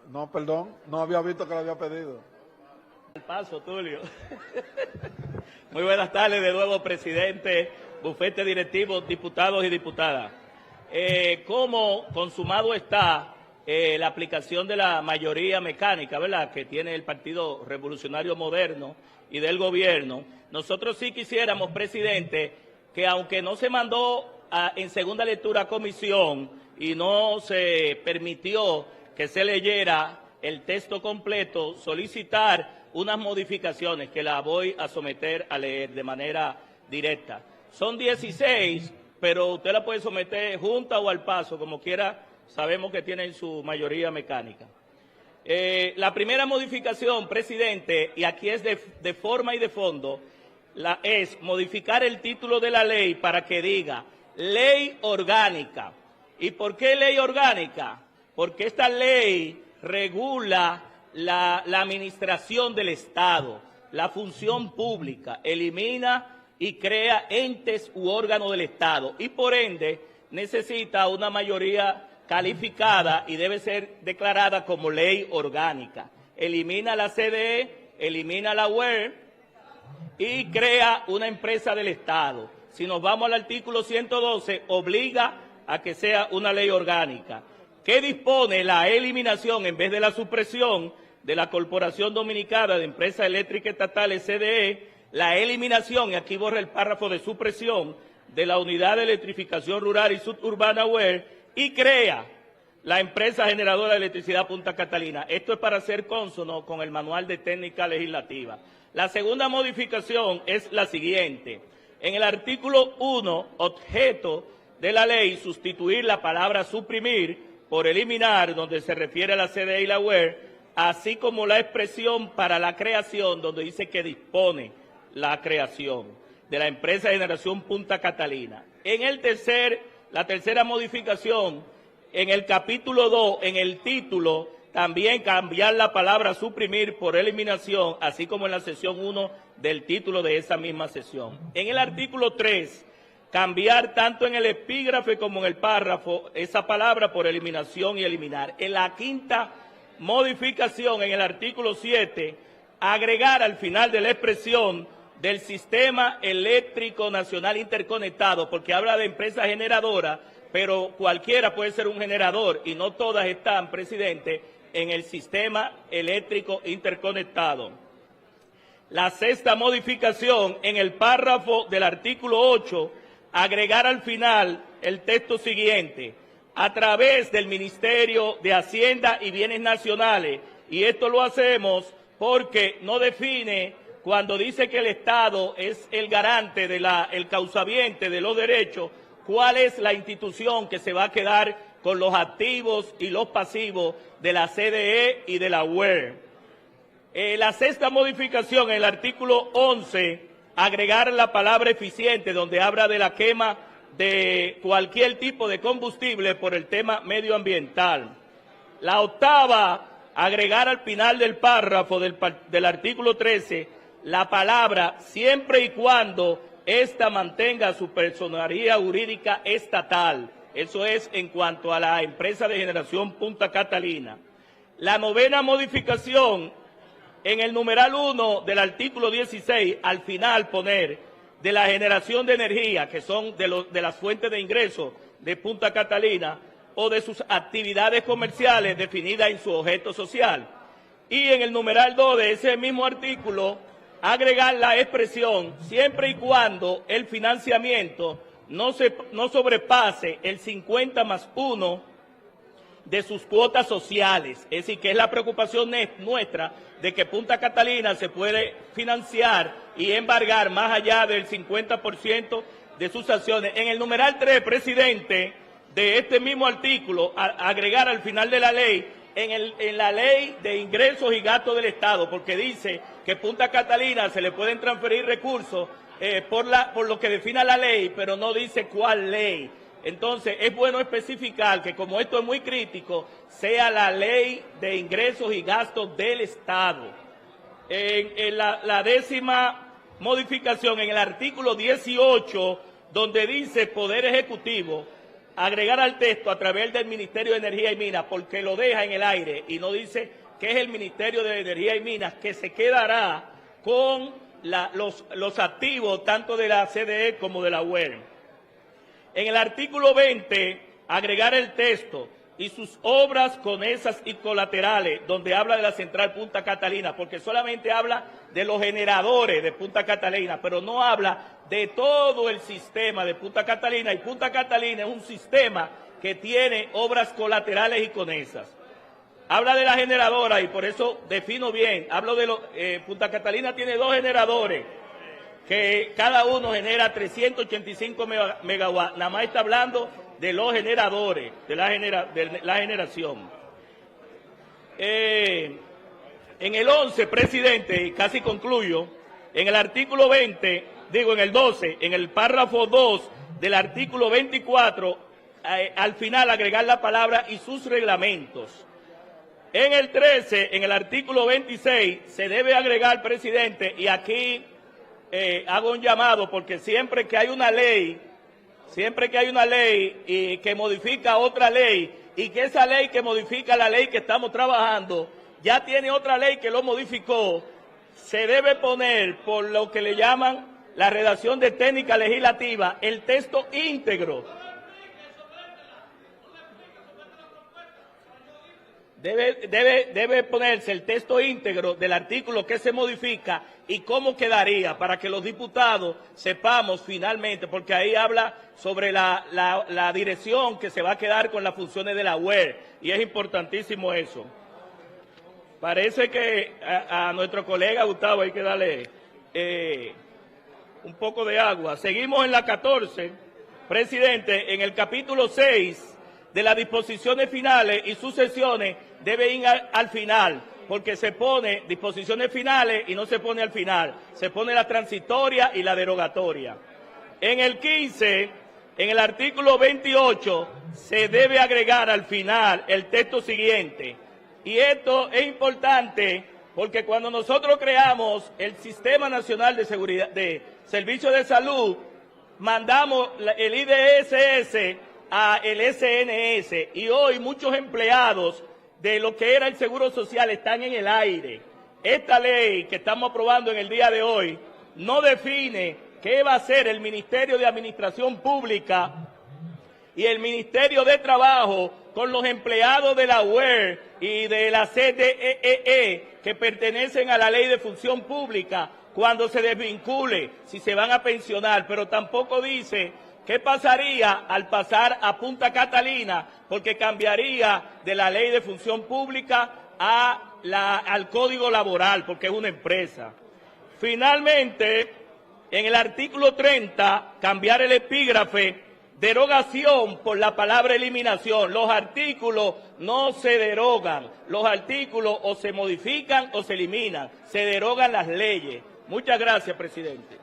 No, perdón, no había visto que lo había pedido. Al paso, Tulio. Muy buenas tardes de nuevo, presidente, bufete directivo, diputados y diputadas. Como consumado está la aplicación de la mayoría mecánica, ¿verdad?, que tiene el Partido Revolucionario Moderno y del gobierno, nosotros sí quisiéramos, presidente, que aunque no se mandó en segunda lectura a comisión y no se permitió que se leyera el texto completo, solicitar unas modificaciones que la voy a someter a leer de manera directa. Son 16, pero usted la puede someter junta o al paso, como quiera, sabemos que tienen su mayoría mecánica. La primera modificación, presidente, y aquí es de forma y de fondo, es modificar el título de la ley para que diga ley orgánica. ¿Y por qué ley orgánica? Porque esta ley regula la administración del Estado, la función pública, elimina y crea entes u órganos del Estado y por ende necesita una mayoría calificada y debe ser declarada como ley orgánica. Elimina la CDE, elimina la UER y crea una empresa del Estado. Si nos vamos al artículo 112, obliga a que sea una ley orgánica, que dispone la eliminación en vez de la supresión de la Corporación Dominicana de Empresas Eléctricas Estatales, CDE, la eliminación, y aquí borra el párrafo de supresión, de la Unidad de Electrificación Rural y Suburbana UER, y crea la empresa generadora de electricidad Punta Catalina. Esto es para ser cónsono con el Manual de Técnica Legislativa. La segunda modificación es la siguiente. En el artículo 1, objeto de la ley, sustituir la palabra suprimir por eliminar, donde se refiere a la CDE y la UER, así como la expresión para la creación, donde dice que dispone la creación de la empresa de generación Punta Catalina. La tercera modificación, en el capítulo 2, en el título, también cambiar la palabra suprimir por eliminación, así como en la sección 1 del título de esa misma sección. En el artículo 3, cambiar tanto en el epígrafe como en el párrafo esa palabra por eliminación y eliminar. En la quinta modificación, en el artículo 7, agregar al final de la expresión del Sistema Eléctrico Nacional Interconectado, porque habla de empresa generadora, pero cualquiera puede ser un generador y no todas están, presidente, en el Sistema Eléctrico Interconectado. La sexta modificación, en el párrafo del artículo 8, agregar al final el texto siguiente: a través del Ministerio de Hacienda y Bienes Nacionales, y esto lo hacemos porque no define, cuando dice que el Estado es el garante, el causaviente de los derechos, cuál es la institución que se va a quedar con los activos y los pasivos de la CDE y de la UER. La sexta modificación, en el artículo 11, agregar la palabra eficiente, donde habla de la quema de cualquier tipo de combustible por el tema medioambiental. La octava, agregar al final del párrafo del artículo 13 la palabra siempre y cuando ésta mantenga su personería jurídica estatal. Eso es en cuanto a la empresa de generación Punta Catalina. La novena modificación, en el numeral 1 del artículo 16, al final poner de la generación de energía, que son de las fuentes de ingreso de Punta Catalina, o de sus actividades comerciales definidas en su objeto social. Y en el numeral 2 de ese mismo artículo, agregar la expresión siempre y cuando el financiamiento no sobrepase el 50+1 de sus cuotas sociales. Es decir, que es la preocupación nuestra de que Punta Catalina se puede financiar y embargar más allá del 50% de sus acciones. En el numeral 3, presidente, de este mismo artículo, agregar al final de la ley, en la ley de ingresos y gastos del Estado, porque dice que Punta Catalina se le pueden transferir recursos por lo que defina la ley, pero no dice cuál ley. Entonces, es bueno especificar que, como esto es muy crítico, sea la ley de ingresos y gastos del Estado. En la décima modificación, en el artículo 18, donde dice Poder Ejecutivo, agregar al texto a través del Ministerio de Energía y Minas, porque lo deja en el aire y no dice que es el Ministerio de Energía y Minas, que se quedará con los activos tanto de la CDE como de la UER. En el artículo 20, agregar el texto y sus obras conexas y colaterales, donde habla de la central Punta Catalina, porque solamente habla de los generadores de Punta Catalina, pero no habla de todo el sistema de Punta Catalina, y Punta Catalina es un sistema que tiene obras colaterales y conexas. Habla de la generadora y por eso defino bien, hablo de Punta Catalina tiene 2 generadores, que cada uno genera 385 megawatts, nada más está hablando de los generadores, de la generación. En el 11, presidente, y casi concluyo, en el artículo 20, en el 12, en el párrafo 2 del artículo 24, al final agregar la palabra y sus reglamentos. En el 13, en el artículo 26, se debe agregar, presidente, y aquí hago un llamado, porque siempre que hay una ley y que modifica otra ley, y que esa ley que modifica la ley que estamos trabajando, ya tiene otra ley que lo modificó, se debe poner, por lo que le llaman la redacción de técnica legislativa, el texto íntegro. Debe ponerse el texto íntegro del artículo que se modifica y cómo quedaría, para que los diputados sepamos finalmente, porque ahí habla sobre la dirección que se va a quedar con las funciones de la UER, y es importantísimo eso. Parece que a nuestro colega Gustavo hay que darle un poco de agua. Seguimos en la 14, presidente, en el capítulo 6 de las disposiciones finales y sucesiones debe ir al final, porque se pone disposiciones finales y no se pone al final, se pone la transitoria y la derogatoria. En el 15, en el artículo 28, se debe agregar al final el texto siguiente, y esto es importante porque cuando nosotros creamos el Sistema Nacional de Seguridad de Servicios de Salud, mandamos el IDSS a el SNS, y hoy muchos empleados de lo que era el Seguro Social están en el aire. Esta ley que estamos aprobando en el día de hoy no define qué va a hacer el Ministerio de Administración Pública y el Ministerio de Trabajo con los empleados de la UER y de la CDEE que pertenecen a la Ley de Función Pública cuando se desvincule, si se van a pensionar, pero tampoco dice ¿qué pasaría al pasar a Punta Catalina? Porque cambiaría de la Ley de Función Pública al Código Laboral, porque es una empresa. Finalmente, en el artículo 30, cambiar el epígrafe, derogación por la palabra eliminación. Los artículos no se derogan, los artículos o se modifican o se eliminan, se derogan las leyes. Muchas gracias, presidente.